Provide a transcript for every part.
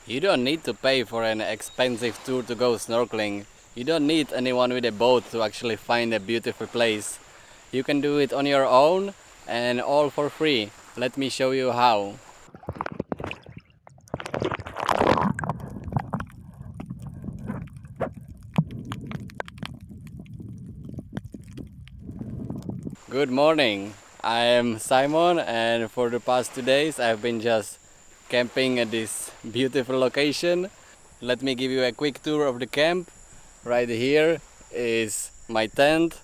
You don't need to pay for an expensive tour to go snorkeling. You don't need anyone with a boat to actually find a beautiful place. You can do it on your own and all for free. Let me show you how. Good morning. I am Simon, and for the past 2 days I've been just camping at this beautiful location. Let me give you a quick tour of the camp. Right here is my tent.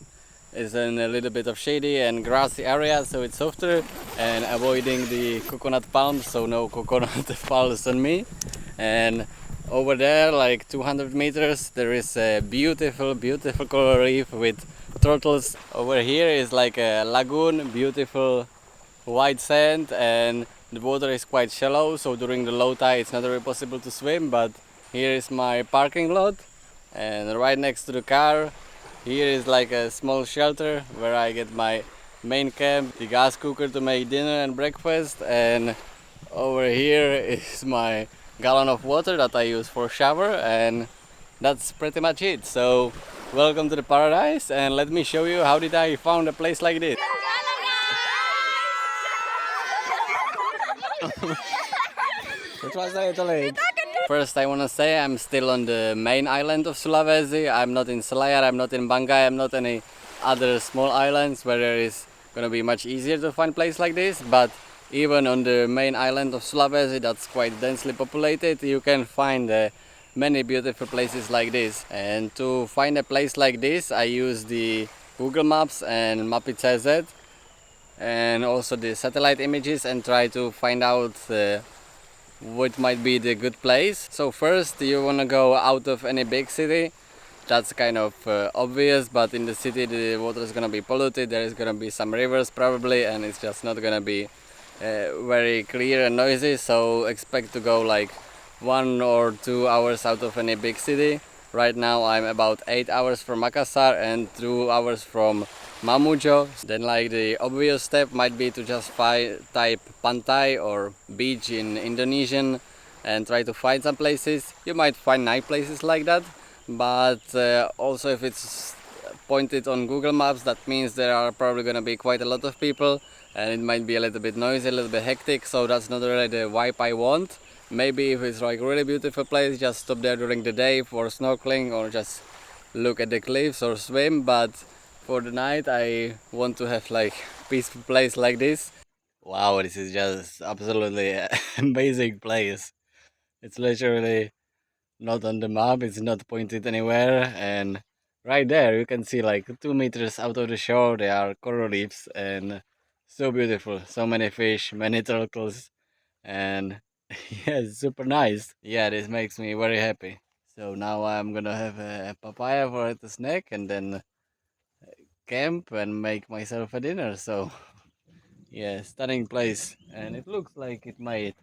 It's in a little bit of shady and grassy area, so it's softer, and avoiding the coconut palms so no coconut falls on me. And over there, like 200 meters, there is a beautiful coral reef with turtles. Over here is like a lagoon, beautiful white sand, and the water is quite shallow, so during the low tide it's not really possible to swim. But here is my parking lot, and right next to the car here is like a small shelter where I get my main camp, the gas cooker to make dinner and breakfast, and over here is my gallon of water that I use for shower, and that's pretty much it. So welcome to the paradise, and let me show you how did I found a place like this. First, I want to say I'm still on the main island of Sulawesi. I'm not in Selayar, I'm not in Banggai, I'm not any other small islands where there is going to be much easier to find place like this. But even on the main island of Sulawesi, that's quite densely populated, you can find many beautiful places like this. And to find a place like this, I use the Google Maps and Mapi.cz and also the satellite images and try to find out what might be the good place. So first you want to go out of any big city. That's kind of obvious, but in the city the water is going to be polluted, there is going to be some rivers probably, and it's just not going to be very clear and noisy. So expect to go like 1 or 2 hours out of any big city. Right now I'm about 8 hours from Makassar and 2 hours from Mamuju. Then like the obvious step might be to just type pantai or beach in Indonesian and try to find some places. You might find nice places like that, but also if it's pointed on Google Maps, that means there are probably going to be quite a lot of people and it might be a little bit noisy, a little bit hectic, so that's not really the vibe I want. Maybe if it's like really beautiful place, just stop there during the day for snorkeling or just look at the cliffs or swim, but for the night I want to have like peaceful place like this. Wow, this is just absolutely amazing place. It's literally not on the map, it's not pointed anywhere, and right there you can see like 2 meters out of the shore there are coral reefs, and so beautiful, so many fish, many turtles, and yeah, it's super nice. Yeah, this makes me very happy. So now I'm gonna have a papaya for the snack and then camp and make myself a dinner. So yeah, stunning place, and it looks like it might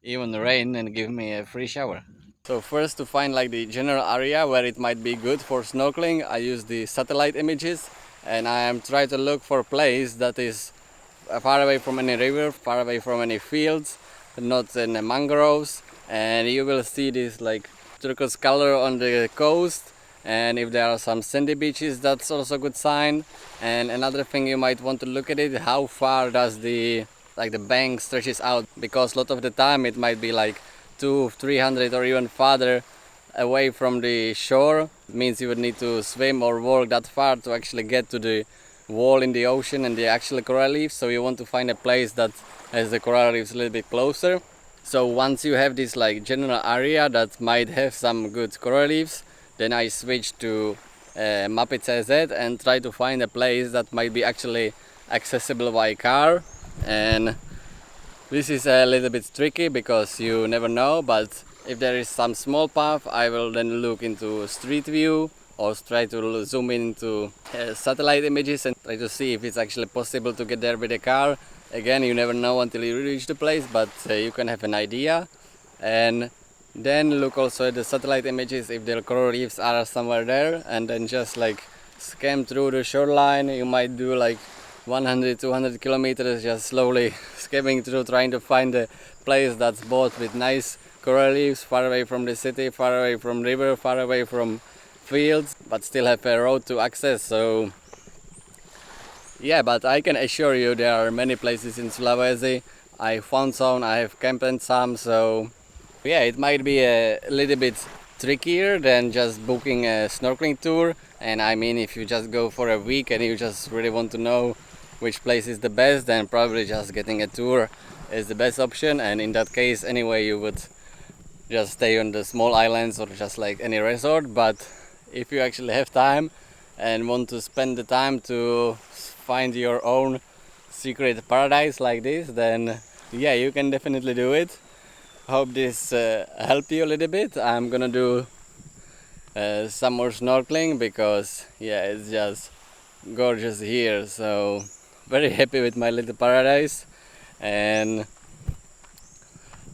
even rain and give me a free shower. So first, to find like the general area where it might be good for snorkeling, I use the satellite images, and I am trying to look for a place that is far away from any river, far away from any fields, not in the mangroves, and you will see this like turquoise color on the coast. And if there are some sandy beaches, that's also a good sign. And another thing you might want to look at it, how far does the bank stretches out, because a lot of the time it might be like 200-300 or even farther away from the shore. It means you would need to swim or walk that far to actually get to the wall in the ocean and the actual coral reef. So you want to find a place that has the coral reefs a little bit closer. So once you have this like general area that might have some good coral reefs, then I switch to Mapi.cz and try to find a place that might be actually accessible by car. And this is a little bit tricky because you never know, but if there is some small path, I will then look into street view or try to zoom into satellite images and try to see if it's actually possible to get there with a car. Again, you never know until you reach the place, but you can have an idea. And then look also at the satellite images if the coral reefs are somewhere there, and then just like scan through the shoreline. You might do like 100-200 kilometers just slowly skimming through, trying to find a place that's both with nice coral reefs, far away from the city, far away from river, far away from fields, but still have a road to access. So yeah, but I can assure you there are many places in Sulawesi. I found some, I have camped in some, so yeah, it might be a little bit trickier than just booking a snorkeling tour. And I mean, if you just go for a week and you just really want to know which place is the best, then probably just getting a tour is the best option. And in that case, anyway, you would just stay on the small islands or just like any resort. But if you actually have time and want to spend the time to find your own secret paradise like this, then yeah, you can definitely do it. Hope this helped you a little bit. I'm gonna do some more snorkeling because yeah, it's just gorgeous here. So very happy with my little paradise, and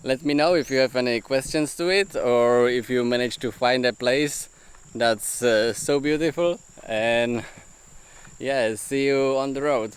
let me know if you have any questions to it, or if you manage to find a place that's so beautiful. And yeah, see you on the road.